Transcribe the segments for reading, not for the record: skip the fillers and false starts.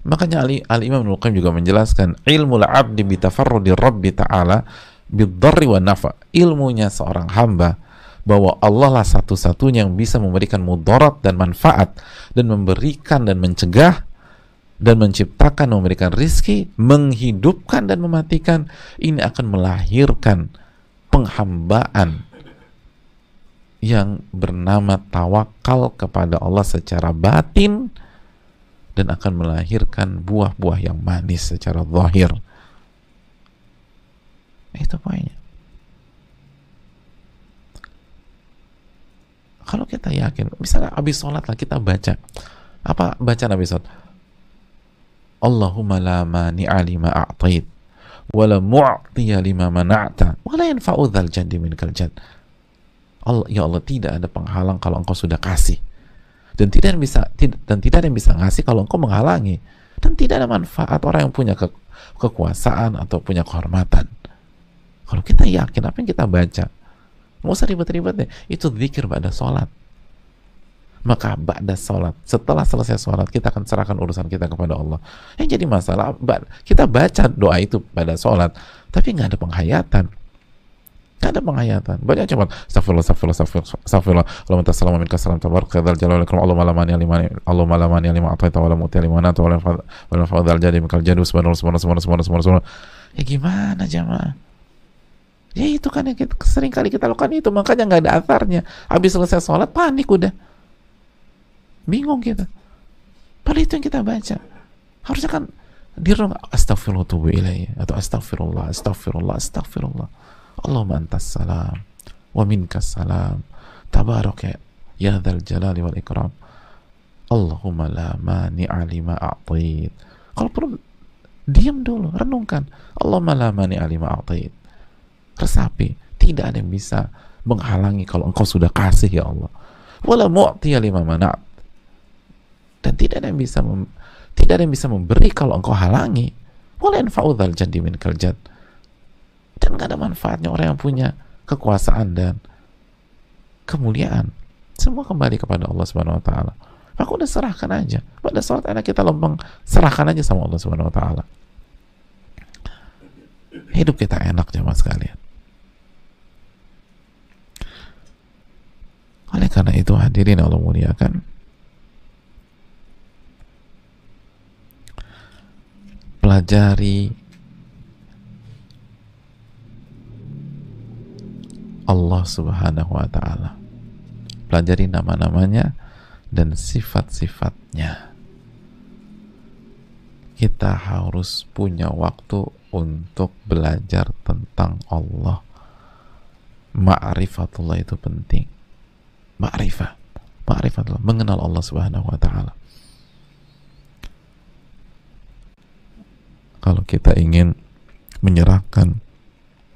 Makanya Al-Imam Ibnu Qayyim juga menjelaskan ilmu abdi bitafarrudi Rabbi ta'ala bid-dharri wa nafa. Ilmunya seorang hamba bahwa Allah lah satu-satunya yang bisa memberikan mudarat dan manfaat, dan memberikan dan mencegah, dan menciptakan, memberikan rizki, menghidupkan dan mematikan. Ini akan melahirkan penghambaan yang bernama tawakal kepada Allah secara batin, dan akan melahirkan buah-buah yang manis secara zahir. Itu poinnya. Kalau kita yakin, misalnya habis sholat lah kita baca, apa bacaan habis sholat? Allahumma la mani'a lima a'tait wa la mu'tiya lima mana'ta wa la yanfa'u dzal jaddi minkal jadd. Ya Allah, tidak ada penghalang kalau engkau sudah kasih, dan tidak ada yang bisa ngasih kalau engkau menghalangi, dan tidak ada manfaat orang yang punya kekuasaan atau punya kehormatan. Kalau kita yakin apa yang kita baca, nggak usah ribet-ribet deh. Itu zikir ba'da sholat. Maka ba'da sholat, setelah selesai sholat, kita akan serahkan urusan kita kepada Allah. Yang jadi masalah, kita baca doa itu pada sholat, tapi nggak ada penghayatan. Nggak ada penghayatan. Banyak cuma astagfirullah, astagfirullah, astagfirullah, Allahumma tassalam minka salam tabarak dzal jalali wal ikram, Allahumma la mani lima ataita wa la mu'ti lima mana'ta wa la fadhal jadi mikal jadu subhanallah. Ya gimana jamaah? Ya itu kan yang sering kali kita lakukan itu, makanya nggak ada atharnya. Habis selesai sholat panik udah, bingung kita. Padahal itu yang kita baca. Harusnya kan dirong astagfirullah tubuh ilaih, atau astagfirullah, astagfirullah, astagfirullah. Allahumma antas salam wa minkas salam tabarak ya dzal jalali wal ikram, Allahumma la mani'a lima a'tait. Kalau perlu diam dulu, renungkan, Allahumma la mani'a lima a'tait. Resapi, tidak ada yang bisa menghalangi kalau engkau sudah kasih ya Allah. Wala mu'tiya lima mana'at, dan tidak ada yang bisa memberi kalau engkau halangi. Wala yanfa'u dzal jaddi minkal jadd, dan nggak ada manfaatnya orang yang punya kekuasaan dan kemuliaan. Semua kembali kepada Allah Subhanahu wa taala. Maka udah serahkan aja. Pada saat anak kita lempeng, serahkan aja sama Allah Subhanahu wa taala. Hidup kita enak jemaah sekalian. Oleh karena itu hadirin Allah muliakan, pelajari Allah Subhanahu wa ta'ala, pelajari nama-namanya dan sifat-sifatnya. Kita harus punya waktu untuk belajar tentang Allah. Ma'rifatullah itu penting. Ma'rifatullah, mengenal Allah Subhanahu wa ta'ala. Kalau kita ingin menyerahkan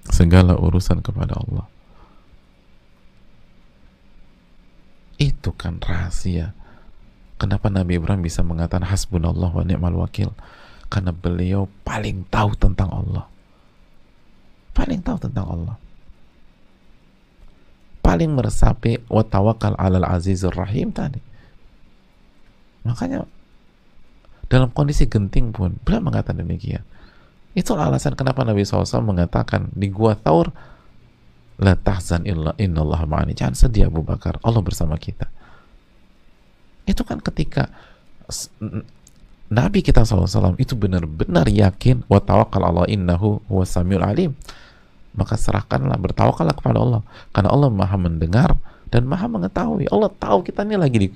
segala urusan kepada Allah, itu kan rahasia. Kenapa Nabi Ibrahim bisa mengatakan hasbunallah wa ni'mal wakil? Karena beliau paling tahu tentang Allah. Paling tahu tentang Allah. Paling meresapi wa tawakkal 'alal azizir rahim tadi. Makanya dalam kondisi genting pun beliau mengatakan demikian. Itulah alasan kenapa Nabi SAW mengatakan di Gua Thaur, la tahzan innallaha ma'ani. Jangan sedih Abu Bakar, Allah bersama kita. Itu kan ketika Nabi kita SAW itu benar-benar yakin wa tawakkal Allah innahu huwas samiul alim. Maka serahkanlah, bertawakallah kepada Allah, karena Allah Maha mendengar dan Maha mengetahui. Allah tahu kita ini lagi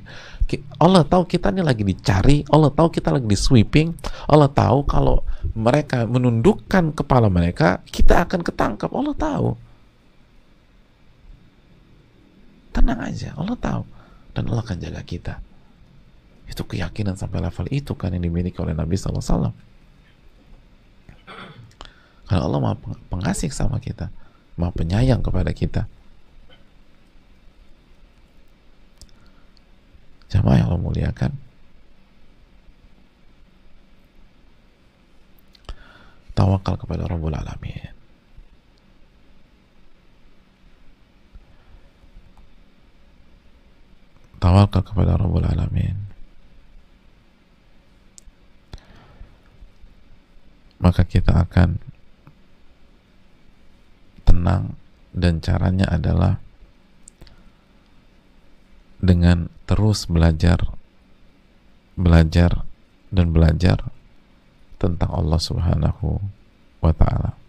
dicari, Allah tahu kita lagi di sweeping, Allah tahu kalau mereka menundukkan kepala mereka, kita akan ketangkap. Allah tahu. Tenang aja, Allah tahu, dan Allah akan jaga kita. Itu keyakinan sampai level itu kan yang dimiliki oleh Nabi SAW. Karena Allah Maha pengasih sama kita, Maha penyayang kepada kita. Jamaah yang Allah muliakan, tawakal kepada Rabbul Alamin. Tawakal kepada Rabbul Alamin. maka kita akan tenang, dan caranya adalah dengan terus belajar dan belajar tentang Allah Subhanahu wa ta'ala.